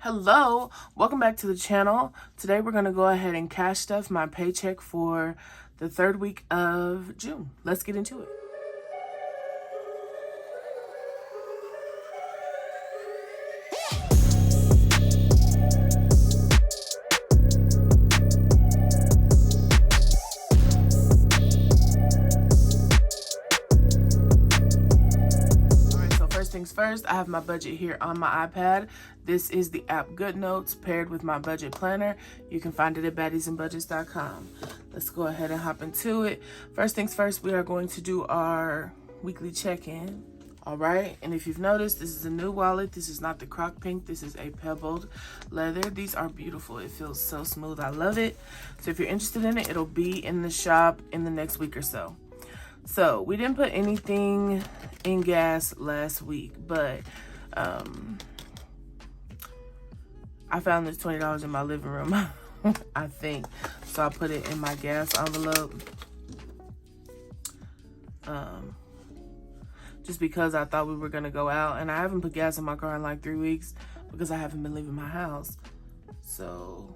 Hello, welcome back to the channel. Today we're going to go ahead and cash stuff my paycheck for the third week of June. Let's get into it. Things first, I have my budget here on my iPad. This is the app GoodNotes paired with my budget planner. You can find it at baddiesbudgets.com. Let's go ahead and hop into it. First things first, we are going to do our weekly check-in. All right, and if you've noticed, this is a new wallet. This is not the croc pink. This is a pebbled leather. These are beautiful. It feels so smooth. I love it. So if you're interested in it, it'll be in the shop in the next week or so. So we didn't put anything in gas last week, but I found this $20 in my living room, I think. So I put it in my gas envelope. Just because I thought we were gonna go out, and I haven't put gas in my car in like 3 weeks because I haven't been leaving my house. So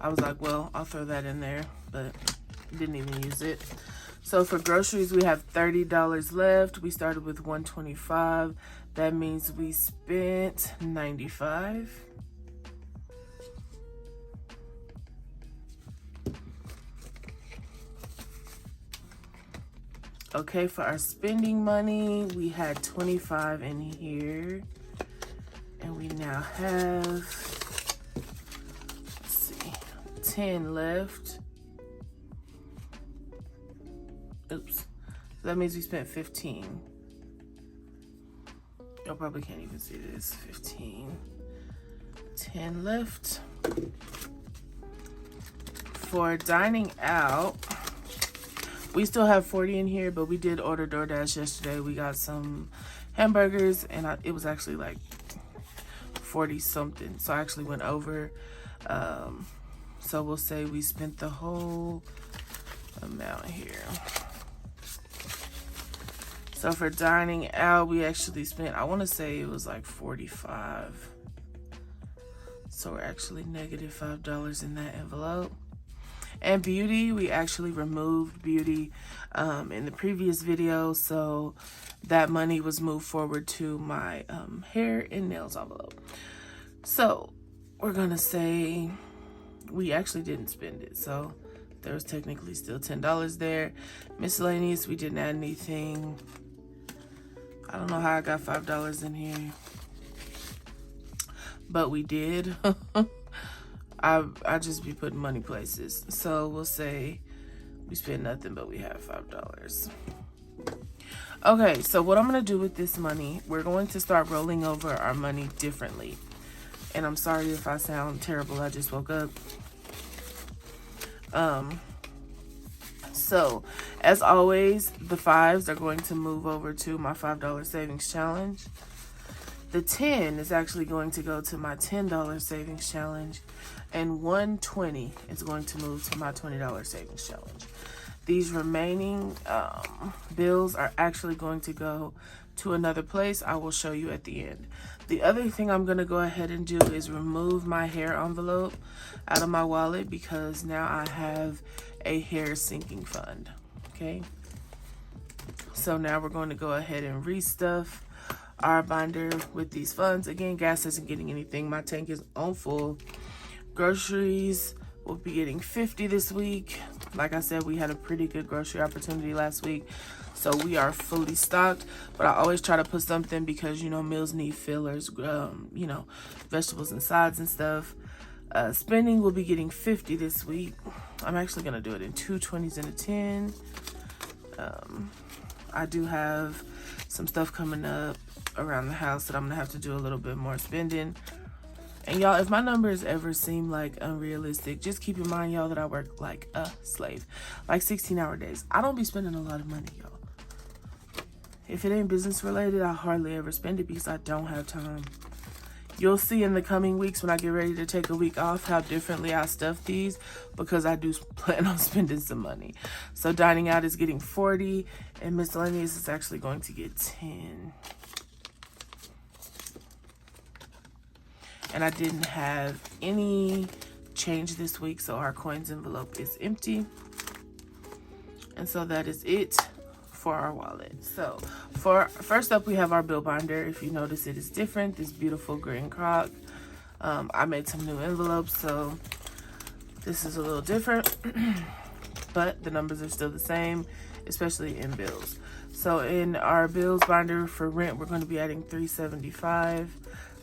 I was like, well, I'll throw that in there, but didn't even use it. So for groceries, we have $30 left. We started with $125. That means we spent $95. Okay, for our spending money, we had $25 in here, and we now have, let's see, 10 left. Oops. So that means we spent 15. Y'all probably can't even see this. 15. 10 left. For dining out, we still have 40 in here, but we did order DoorDash yesterday. We got some hamburgers, and it was actually like 40 something. So I actually went over. So we'll say we spent the whole amount here. So for dining out, we actually spent, I want to say it was like 45. So we're actually negative $5 in that envelope. And beauty, we actually removed beauty in the previous video. So that money was moved forward to my hair and nails envelope. So we're going to say we actually didn't spend it. So there was technically still $10 there. Miscellaneous, we didn't add anything. I don't know how I got $5 in here, but we did. I just be putting money places. So we'll say we spent nothing, but we have $5. Okay, so what I'm gonna do with this money, we're going to start rolling over our money differently. And I'm sorry if I sound terrible, I just woke up. So, as always, the 5s are going to move over to my $5 savings challenge. The 10 is actually going to go to my $10 savings challenge. And $120 is going to move to my $20 savings challenge. These remaining bills are actually going to go to another place. I will show you at the end. The other thing I'm going to go ahead and do is remove my hair envelope out of my wallet because now I have a hair sinking fund. Okay, so now we're going to go ahead and restuff our binder with these funds. Again, gas isn't getting anything. My tank is on full. Groceries, we'll be getting 50 this week. Like I said, we had a pretty good grocery opportunity last week, so we are fully stocked. But I always try to put something because, you know, meals need fillers, you know, vegetables and sides and stuff. Spending, will be getting 50 this week. I'm actually gonna do it in 2 20s and a 10. I do have some stuff coming up around the house that I'm gonna have to do a little bit more spending. And y'all, if my numbers ever seem like unrealistic, just keep in mind, y'all, that I work like a slave, like 16-hour days. I don't be spending a lot of money, y'all. If it ain't business related, I hardly ever spend it because I don't have time. You'll see in the coming weeks when I get ready to take a week off how differently I stuff these, because I do plan on spending some money. So dining out is getting 40 and miscellaneous is actually going to get 10. and I didn't have any change this week, so our coins envelope is empty. And so that is it for our wallet. So first up, we have our bill binder. If you notice, it is different. This beautiful green crock. I made some new envelopes, so this is a little different, but the numbers are still the same, especially in bills. So in our bills binder for rent, we're going to be adding $375.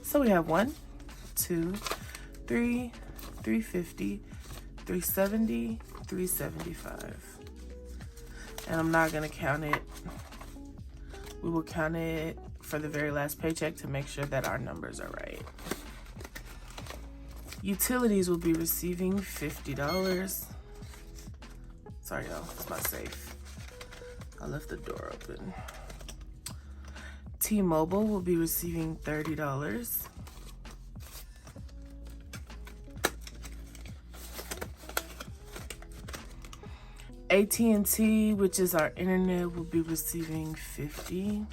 So we have 1, 2, 3, $350, $370, $375. And I'm not going to count it. We will count it for the very last paycheck to make sure that our numbers are right. Utilities will be receiving $50. Sorry, y'all, it's my safe. I left the door open. T-Mobile will be receiving $30. AT&T, which is our internet, will be receiving $50.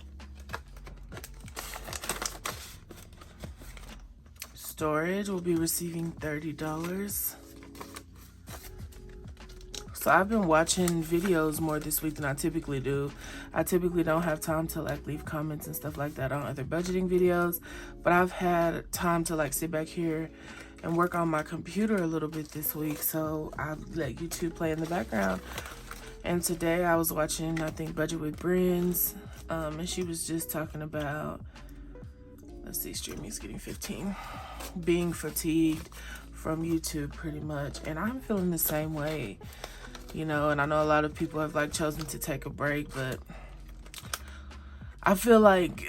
Storage will be receiving $30. So I've been watching videos more this week than I typically do. I typically don't have time to like leave comments and stuff like that on other budgeting videos, but I've had time to like sit back here and work on my computer a little bit this week. So I let YouTube play in the background. And today I was watching, I think, Budget with Brins, and she was just talking about, let's see, streaming's getting 15, being fatigued from YouTube pretty much. And I'm feeling the same way, you know, and I know a lot of people have like chosen to take a break, but I feel like,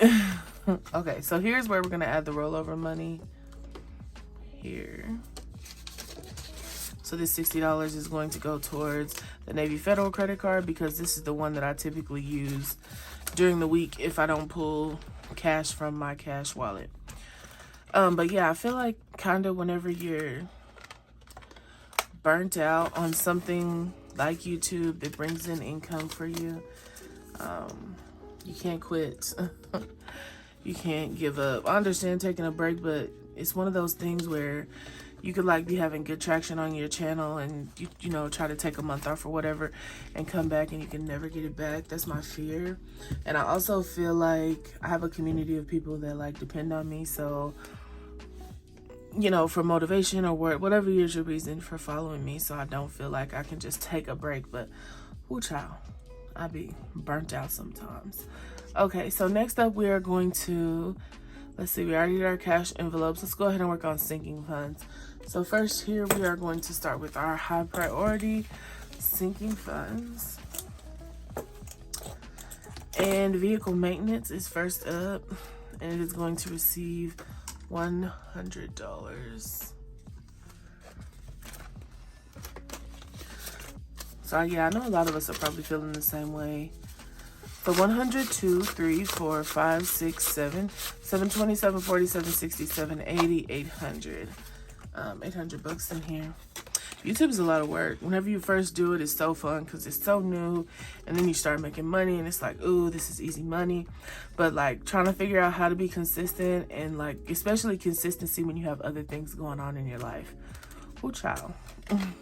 okay, so here's where we're gonna add the rollover money here. So this $60 is going to go towards the Navy Federal credit card, because this is the one that I typically use during the week if I don't pull cash from my cash wallet. But yeah, I feel like kind of whenever you're burnt out on something like YouTube that brings in income for you, you can't quit. You can't give up. I understand taking a break, but it's one of those things where you could like be having good traction on your channel and you know, try to take a month off or whatever and come back and you can never get it back. That's my fear. And I also feel like I have a community of people that like depend on me. So, you know, for motivation or whatever is your reason for following me. So I don't feel like I can just take a break, but whoo child, I be burnt out sometimes. Okay, so next up we are going to, let's see, we already did our cash envelopes. Let's go ahead and work on sinking funds. So first here we are going to start with our high priority sinking funds. And vehicle maintenance is first up, and it is going to receive $100. So yeah, I know a lot of us are probably feeling the same way. So 100, 2, 3, 4, 5, 6, 7, 727, 47, 67, 80, 800. 800 bucks in here. YouTube is a lot of work. Whenever you first do it, it's so fun because it's so new, and then you start making money and it's like, ooh, this is easy money. But like trying to figure out how to be consistent, and like especially consistency when you have other things going on in your life. Ooh, child.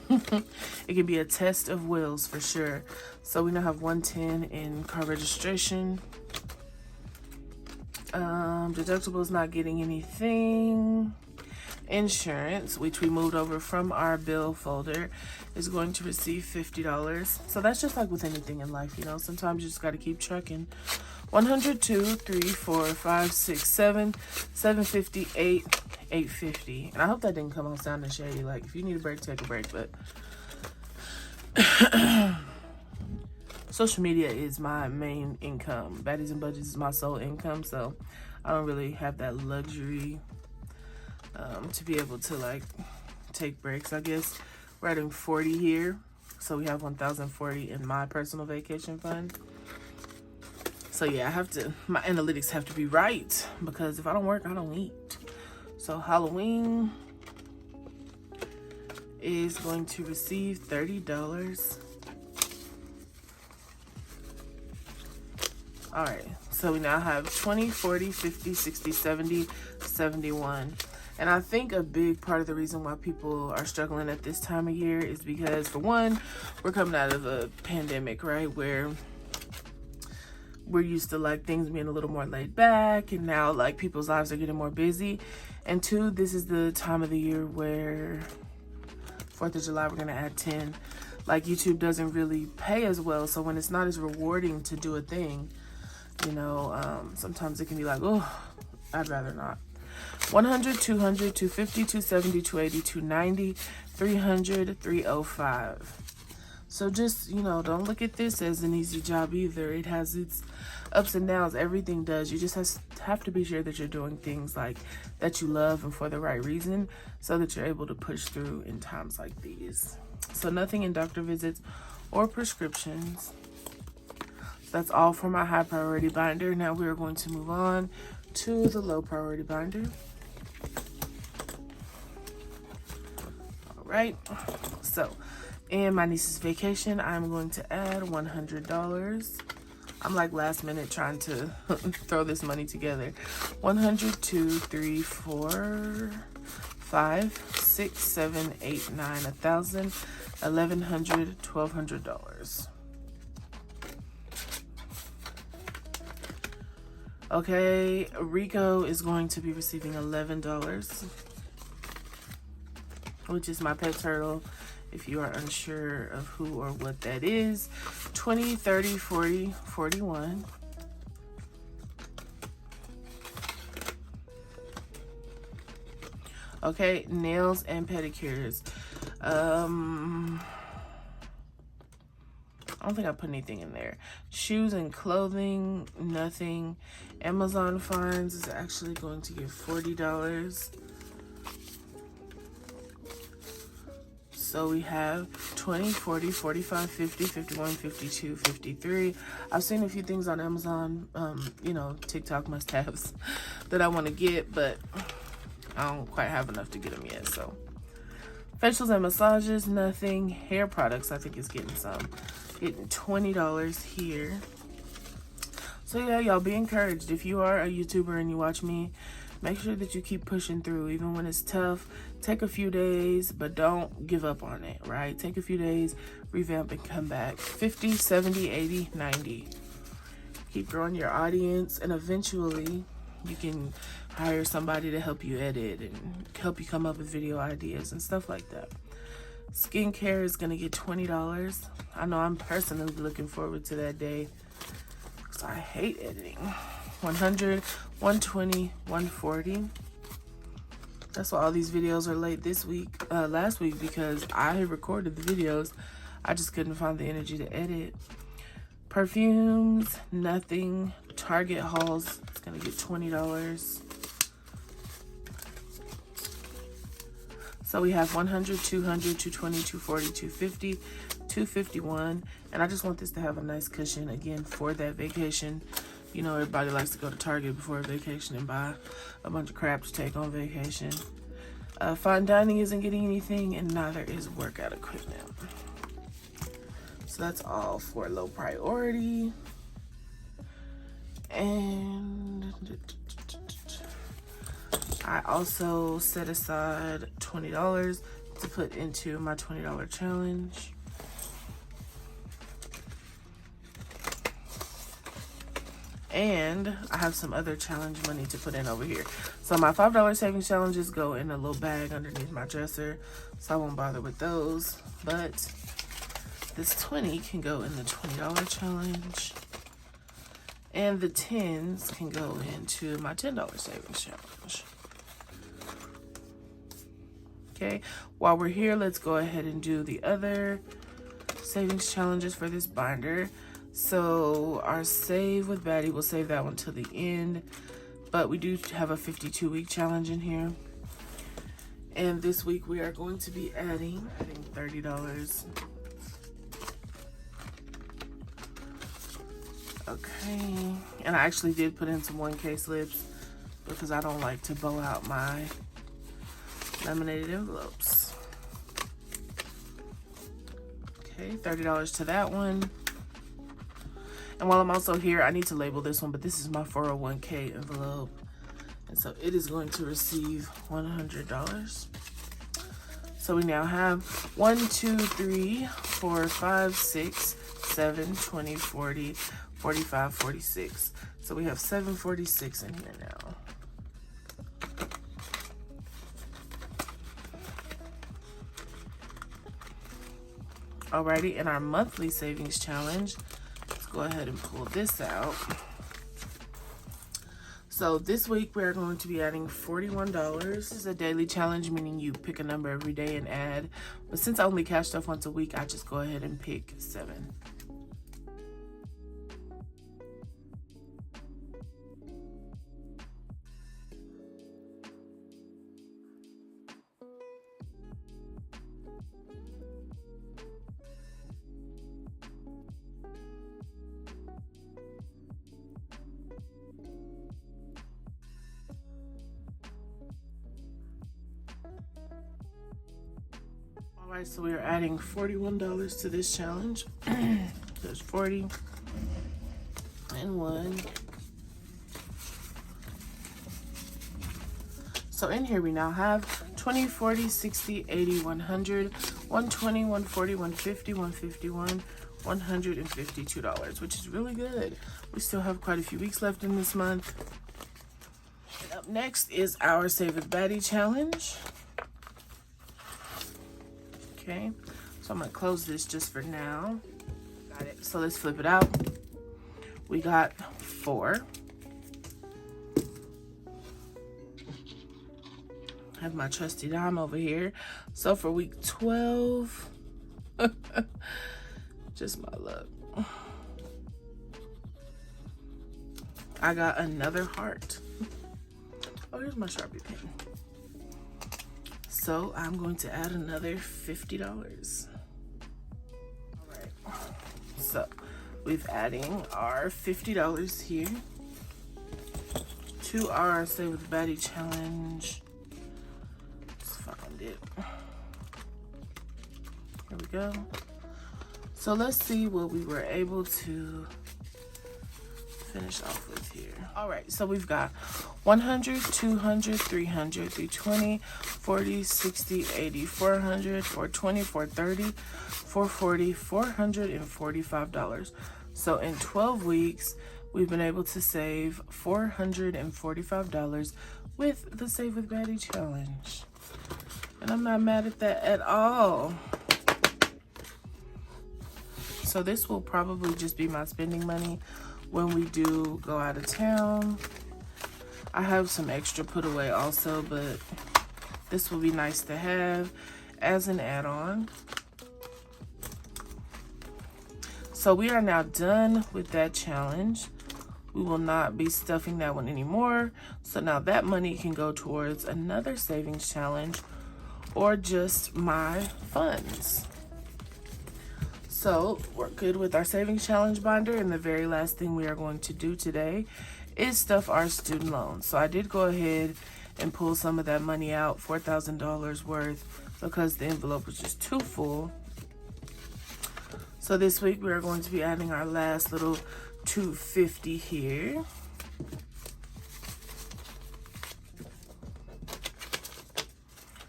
It can be a test of wills for sure. So we now have 110 in car registration. Deductibles not getting anything. Insurance, which we moved over from our bill folder, is going to receive $50. So that's just like with anything in life, you know, sometimes you just got to keep trucking. 100, 2, 3, 4, 5, 6, 7, 750, 8, 850. And I hope that didn't come out sounding shady. Like, if you need a break, take a break. But social media is my main income. Baddies and Budgets is my sole income, so I don't really have that luxury to be able to like take breaks. I guess we're adding 40 here, so we have 1,040 in my personal vacation fund. So yeah, I have to, my analytics have to be right, because if I don't work, I don't eat. So Halloween is going to receive $30. All right, so we now have 20, 40, 50, 60, 70, 71. And I think a big part of the reason why people are struggling at this time of year is because, for one, we're coming out of a pandemic, right? Where we're used to like things being a little more laid back, and now like people's lives are getting more busy. And two, this is the time of the year where 4th of July, we're gonna add 10. Like, YouTube doesn't really pay as well, so when it's not as rewarding to do a thing, you know, sometimes it can be like, oh, I'd rather not. 100, 200, 250, 270, 280, 290, 300, 305. So just, you know, don't look at this as an easy job either. It has its ups and downs. Everything does. You just have to be sure that you're doing things like that you love and for the right reason, so that you're able to push through in times like these. So nothing in doctor visits or prescriptions. That's all for my high priority binder. Now we're going to move on to the low priority binder. All right. So in my niece's vacation, I'm going to add $100. I'm like last minute trying to throw this money together. 100, 2, 3, 4, 5, 6, 7, 8, 9, 1,000, $1,100, $1,200. Okay, Rico is going to be receiving $11, which is my pet turtle. If you are unsure of who or what that is, 20, 30, 40, 41. Okay, nails and pedicures. I don't think I put anything in there. Shoes and clothing, nothing. Amazon finds is actually going to give $40. So we have 20, 40, 45, 50, 51, 52, 53. I've seen a few things on Amazon, you know, TikTok must-haves that I want to get, but I don't quite have enough to get them yet. So facials and massages, nothing. Hair products, I think is getting some. Getting $20 here. So yeah, y'all be encouraged. If you are a YouTuber and you watch me, make sure that you keep pushing through. Even when it's tough, take a few days, but don't give up on it, right? Take a few days, revamp, and come back. 50, 70, 80, 90. Keep growing your audience, and eventually you can hire somebody to help you edit and help you come up with video ideas and stuff like that. Skincare is gonna get $20. I know I'm personally looking forward to that day because I hate editing. 100, 120, 140. That's why all these videos are late this week, last week, because I had recorded the videos. I just couldn't find the energy to edit. Perfumes, nothing. Target hauls, it's gonna get $20. So we have 100, 200, 220, 240, 250, 251. And I just want this to have a nice cushion, again, for that vacation. You know, everybody likes to go to Target before a vacation and buy a bunch of crap to take on vacation. Fine dining isn't getting anything, and neither is workout equipment. So that's all for low priority. And I also set aside $20 to put into my $20 challenge. And I have some other challenge money to put in over here. So my $5 savings challenges go in a little bag underneath my dresser, so I won't bother with those. But this 20 can go in the $20 challenge. And the 10s can go into my $10 savings challenge. Okay, while we're here, let's go ahead and do the other savings challenges for this binder. So our save with Baddie, we'll save that one till the end, but we do have a 52-week challenge in here. And this week we are going to be adding $30. Okay, and I actually did put in some 1K slips because I don't like to bow out my laminated envelopes. Okay, $30 to that one. And while I'm also here, I need to label this one, but this is my 401k envelope. And so it is going to receive $100. So we now have 1, 2, 3, 4, 5, 6, 7, 20, 40, 45, 46. So we have 746 in here now. Alrighty, in our monthly savings challenge, let's go ahead and pull this out. So this week we're going to be adding $41. This is a daily challenge, meaning you pick a number every day and add. But since I only cash stuff once a week, I just go ahead and pick 7. Alright, so we are adding $41 to this challenge. There's 40 and 1. So in here we now have 20, 40, 60, 80, 100, 120, 140, 150, 151, $152, which is really good. We still have quite a few weeks left in this month. And up next is our Save with Baddie challenge. Okay, so I'm gonna close this just for now. Got it. So let's flip it out. We got 4. I have my trusty dime over here. So for week 12, just my luck, I got another heart. Oh, here's my Sharpie pen. So I'm going to add another $50. All right, so we've adding our $50 here to our Stay with Baddie challenge. Let's find it. Here we go. So let's see what we were able to finish off with here. All right, so we've got 100, 200, 300, 320, 40, 60, 80, 400, 420, 430, 440, $445. So in 12 weeks, we've been able to save $445 with the Save with Baddie challenge. And I'm not mad at that at all. So this will probably just be my spending money when we do go out of town. I have some extra put away also, but this will be nice to have as an add-on. So we are now done with that challenge. We will not be stuffing that one anymore. So now that money can go towards another savings challenge or just my funds. So we're good with our savings challenge binder, and the very last thing we are going to do today is stuff our student loans. So I did go ahead and pull some of that money out, $4,000 worth, because the envelope was just too full. So this week we are going to be adding our last little $250 here.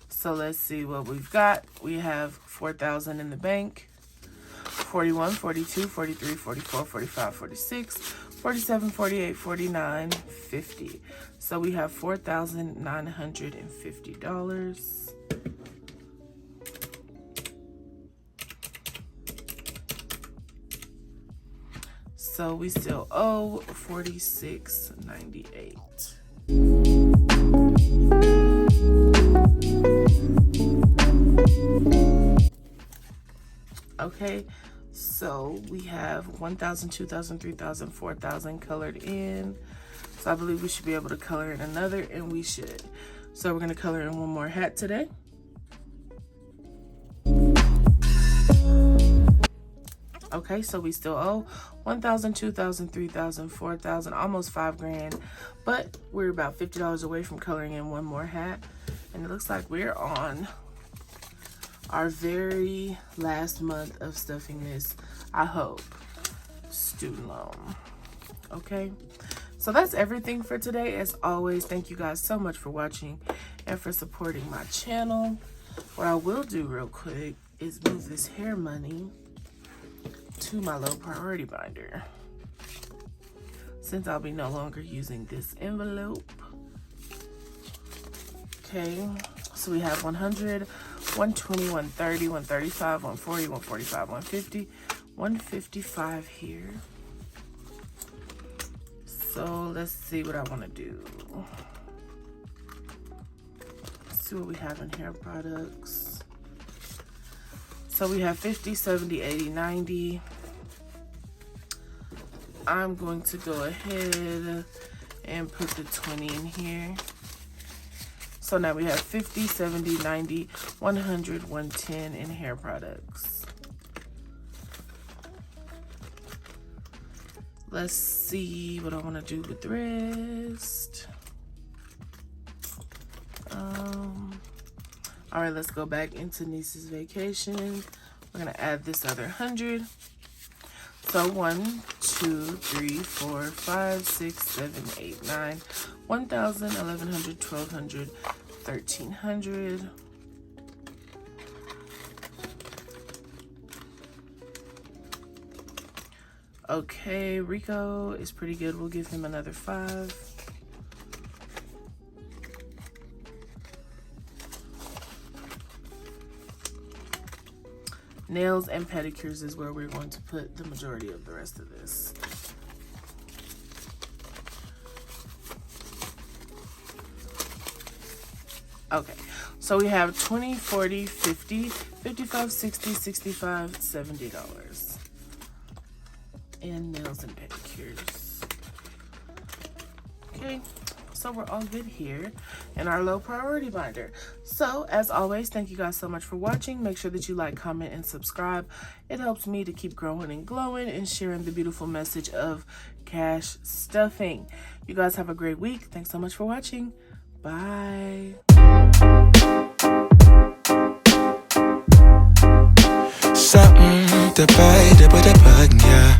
So let's see what we've got. We have $4,000 in the bank. 41, 42, 43, 44, 45, 46, 47, 48, 49, 50. So we have $4,950. So we still owe $46.98. Okay, so we have 1,000, 2,000, 3,000, 4,000 colored in. So I believe we should be able to color in another, and we should. So we're gonna color in one more hat today. Okay, so we still owe 1,000, 2,000, 3,000, 4,000, almost $5,000, but we're about $50 away from coloring in one more hat, and it looks like we're on our very last month of stuffing this, I hope, student loan. Okay, So that's everything for today. As always, thank you guys so much for watching and for supporting my channel. What I will do real quick is move this hair money to my low priority binder, since I'll be no longer using this envelope. Okay, so we have 100, 120, 130, 135, 140, 145, 150, 155 here. So let's see what I want to do. Let's see what we have in hair products. So we have 50, 70, 80, 90. I'm going to go ahead and put the 20 in here. So now we have 50, 70, 90, 100, 110 in hair products. Let's see what I want to do with the rest. All right, let's go back into Niece's Vacation. We're gonna add this other 100. So 1, 2, 3, 4, 5, 6, 7, 8, 9, 1,000, 1,100, 1,200, 1,300. Okay, Rico is pretty good. We'll give him another 5. Nails and pedicures is where we're going to put the majority of the rest of this. Okay, so we have 20, 40, 50, 55, 60, 65, $70 in nails and pedicures. Okay, so we're all good here in our low priority binder. So as always, thank you guys so much for watching. Make sure that you like, comment, and subscribe. It helps me to keep growing and glowing and sharing the beautiful message of cash stuffing. You guys have a great week. Thanks so much for watching. Bye. Something to buy, the bug, yeah.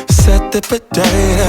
Set the potato,